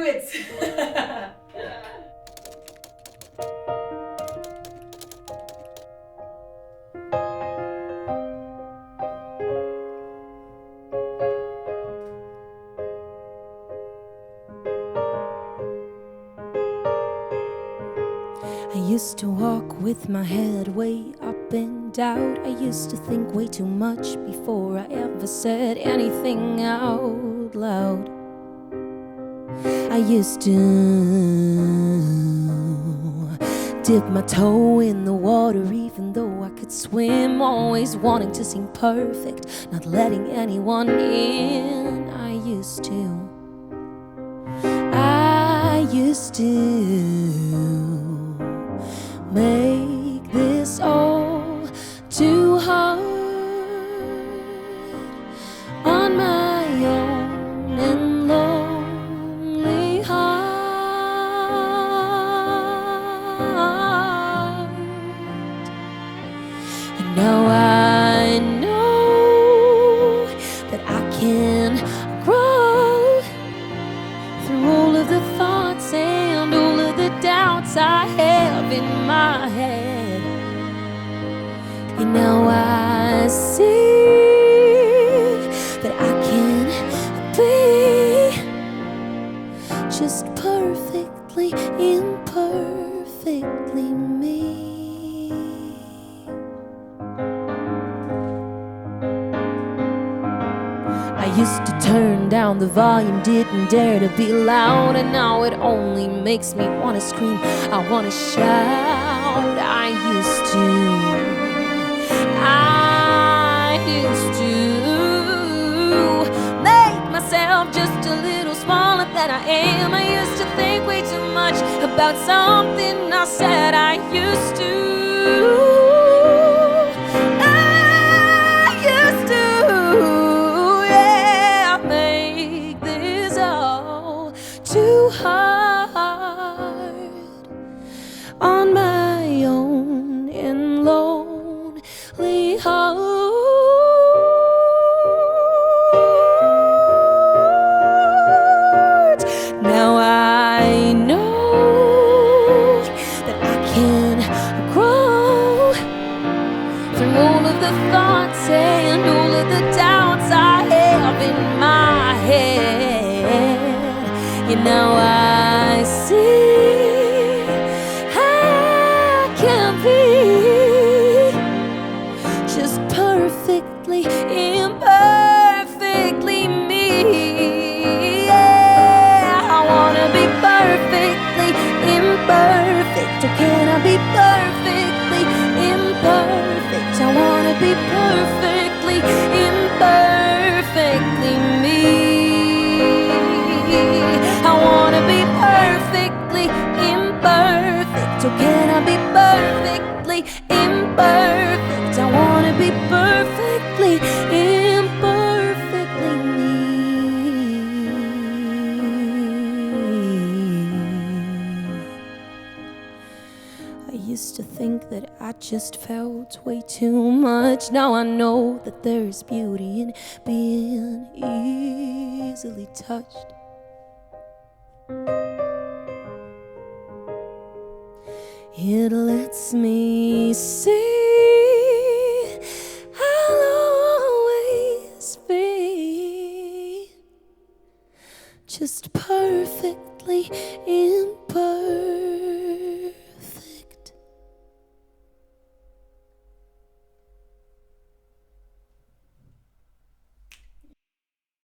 it. I used to walk with my head way up in doubt. I used to think way too much before I ever said anything out loud. I used to dip my toe in the water even though I could swim, always wanting to seem perfect, not letting anyone in. I used to make this all too hard on my own and lonely heart. And now I know that I can grow through all of the thoughts and all of the doubts I have in my head. And now I see that I can be just perfectly, imperfectly me. I used to turn down the volume, didn't dare to be loud, and now it only makes me want to scream, I want to shout. I used to make myself just a little smaller than I am. I used to think way too much about something I said I used to. Too hard on my own and lonely heart. Now I know that I can grow through all of the thoughts and all of the doubts I have in my head. And now I see I can be just perfectly, imperfectly me. Yeah, I wanna be perfectly imperfect. Or can I be perfectly imperfect? I wanna be perfectly imperfectly me. I wanna be perfectly imperfect. Or can I be perfectly imperfect? I wanna be perfectly imperfectly me. I used to think that I just felt way too much. Now I know that there is beauty in being easily touched. It lets me see I'll always be just perfectly imperfect.